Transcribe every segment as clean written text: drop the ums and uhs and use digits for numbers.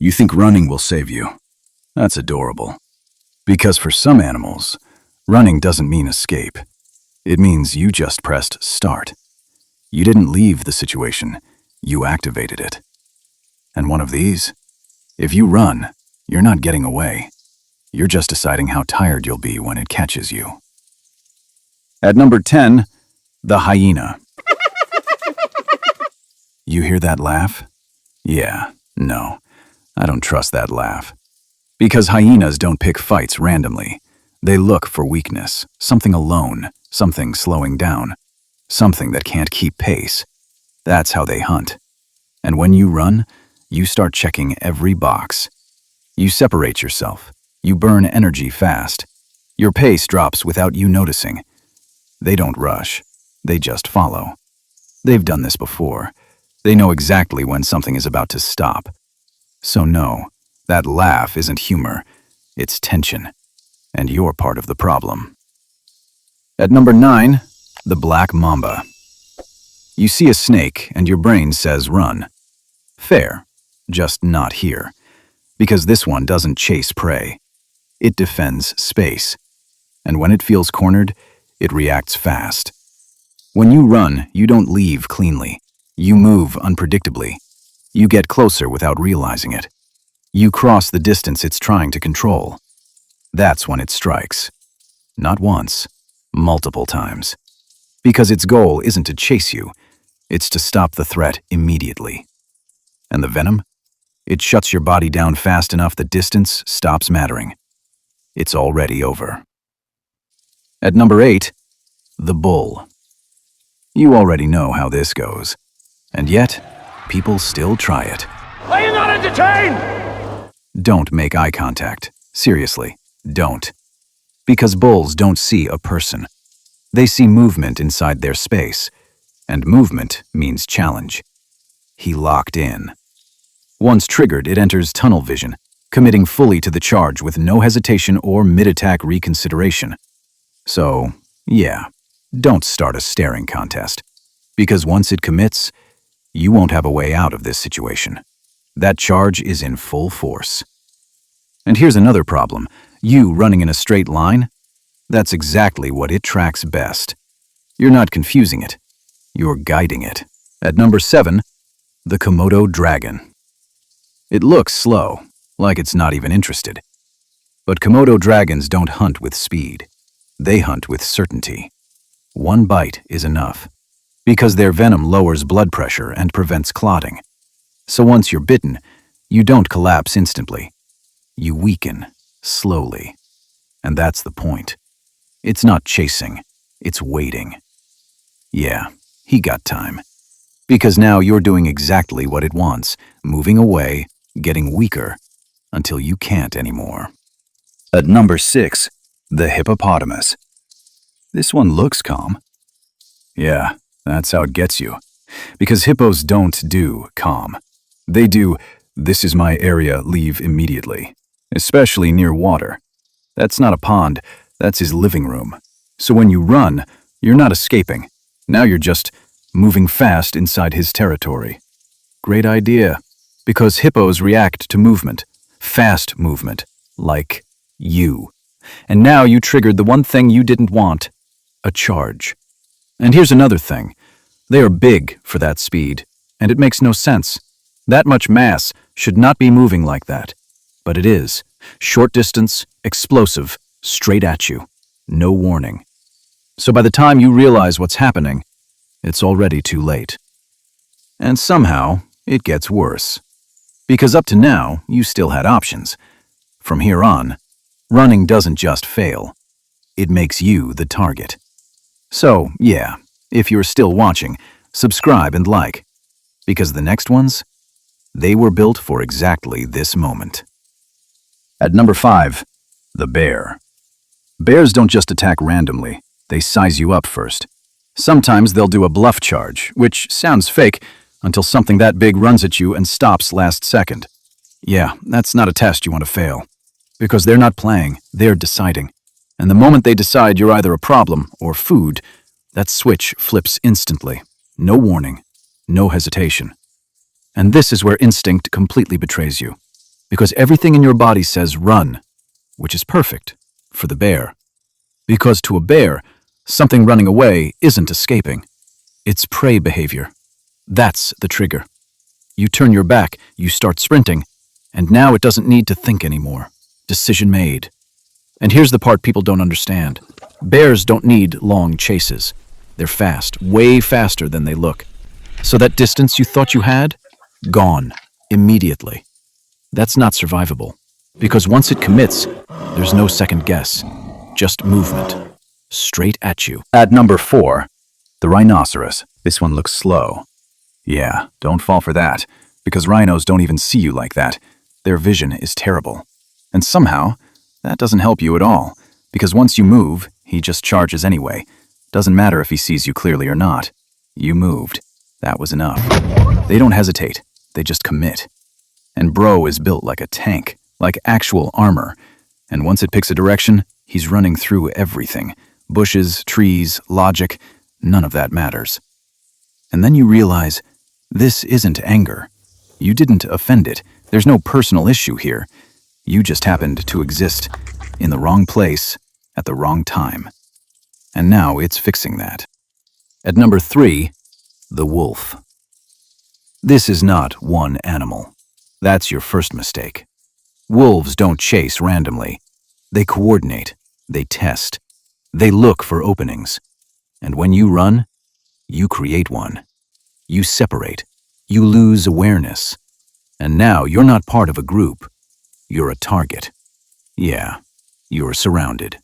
You think running will save you. That's adorable. Because for some animals, running doesn't mean escape. It means you just pressed start. You didn't leave the situation, you activated it. And one of these? If you run, you're not getting away. You're just deciding how tired you'll be when it catches you. At number 10, the hyena. You hear that laugh? Yeah, no, I don't trust that laugh. Because hyenas don't pick fights randomly. They look for weakness, something alone, something slowing down, something that can't keep pace. That's how they hunt. And when you run, you start checking every box. You separate yourself. You burn energy fast. Your pace drops without you noticing. They don't rush. They just follow. They've done this before. They know exactly when something is about to stop. So no, that laugh isn't humor. It's tension. And you're part of the problem. At number 9, the black mamba. You see a snake and your brain says run. Fair, just not here. Because this one doesn't chase prey. It defends space. And when it feels cornered, it reacts fast. When you run, you don't leave cleanly. You move unpredictably. You get closer without realizing it. You cross the distance it's trying to control. That's when it strikes. Not once, multiple times. Because its goal isn't to chase you, it's to stop the threat immediately. And the venom? It shuts your body down fast enough the distance stops mattering. It's already over. At number 8, the bull. You already know how this goes. And yet, people still try it. Are you not entertained? Don't make eye contact. Seriously, don't. Because bulls don't see a person. They see movement inside their space. And movement means challenge. He locked in. Once triggered, it enters tunnel vision, committing fully to the charge with no hesitation or mid-attack reconsideration. So, yeah, don't start a staring contest. Because once it commits, you won't have a way out of this situation. That charge is in full force. And here's another problem. You running in a straight line? That's exactly what it tracks best. You're not confusing it. You're guiding it. At number 7, the Komodo dragon. It looks slow, like it's not even interested. But Komodo dragons don't hunt with speed. They hunt with certainty. One bite is enough. Because their venom lowers blood pressure and prevents clotting. So once you're bitten, you don't collapse instantly. You weaken, slowly. And that's the point. It's not chasing, it's waiting. Yeah, he got time. Because now you're doing exactly what it wants, moving away, getting weaker, until you can't anymore. At number 6, the hippopotamus. This one looks calm. Yeah, that's how it gets you. Because hippos don't do calm. They do, this is my area, leave immediately. Especially near water. That's not a pond, that's his living room. So when you run, you're not escaping. Now you're just moving fast inside his territory. Great idea. Because hippos react to movement. Fast movement. Like you. And now you triggered the one thing you didn't want. A charge. And here's another thing. They are big for that speed, and it makes no sense. That much mass should not be moving like that. But it is. Short distance, explosive, straight at you. No warning. So by the time you realize what's happening, it's already too late. And somehow, it gets worse. Because up to now, you still had options. From here on, running doesn't just fail. It makes you the target. So, yeah, if you're still watching, subscribe and like. Because the next ones, they were built for exactly this moment. At number 5, the bear. Bears don't just attack randomly. They size you up first. Sometimes they'll do a bluff charge, which sounds fake until something that big runs at you and stops last second. Yeah, that's not a test you want to fail. Because they're not playing, they're deciding. And the moment they decide you're either a problem or food, that switch flips instantly. No warning, no hesitation. And this is where instinct completely betrays you. Because everything in your body says run, which is perfect for the bear. Because to a bear, something running away isn't escaping. It's prey behavior. That's the trigger. You turn your back, you start sprinting, and now it doesn't need to think anymore. Decision made. And here's the part people don't understand. Bears don't need long chases. They're fast, way faster than they look. So that distance you thought you had? Gone. Immediately. That's not survivable. Because once it commits, there's no second guess. Just movement. Straight at you. At number 4, the rhinoceros. This one looks slow. Yeah, don't fall for that, because rhinos don't even see you like that. Their vision is terrible. And somehow, that doesn't help you at all, because once you move, he just charges anyway. Doesn't matter if he sees you clearly or not. You moved. That was enough. They don't hesitate. They just commit. And Bro is built like a tank, like actual armor. And once it picks a direction, he's running through everything. Bushes, trees, logic, none of that matters. And then you realize, this isn't anger. You didn't offend it. There's no personal issue here. You just happened to exist in the wrong place at the wrong time. And now it's fixing that. At number 3, the wolf. This is not one animal. That's your first mistake. Wolves don't chase randomly. They coordinate. They test. They look for openings. And when you run, you create one. You separate. You lose awareness. And now you're not part of a group. You're a target. Yeah, you're surrounded.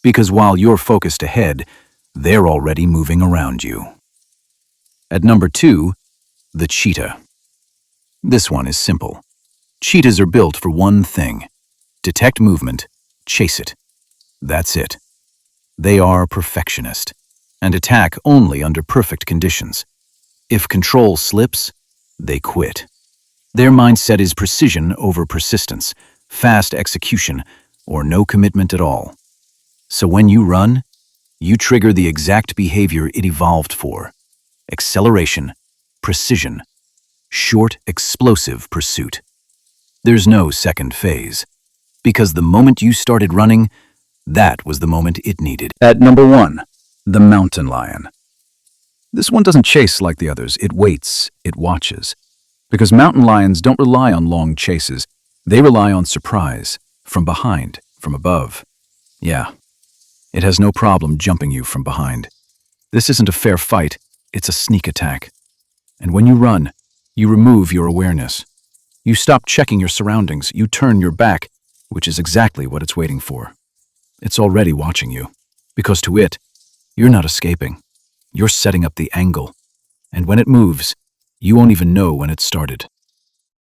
Because while you're focused ahead, they're already moving around you. At number 2, the cheetah. This one is simple. Cheetahs are built for one thing. Detect movement, chase it. That's it. They are perfectionist and attack only under perfect conditions. If control slips, they quit. Their mindset is precision over persistence, fast execution, or no commitment at all. So when you run, you trigger the exact behavior it evolved for. Acceleration, precision, short, explosive pursuit. There's no second phase, because the moment you started running, that was the moment it needed. At number 1, the mountain lion. This one doesn't chase like the others. It waits, it watches. Because mountain lions don't rely on long chases. They rely on surprise, from behind, from above. Yeah, it has no problem jumping you from behind. This isn't a fair fight, it's a sneak attack. And when you run, you remove your awareness. You stop checking your surroundings, you turn your back, which is exactly what it's waiting for. It's already watching you, because to it, you're not escaping. You're setting up the angle. And when it moves, you won't even know when it started.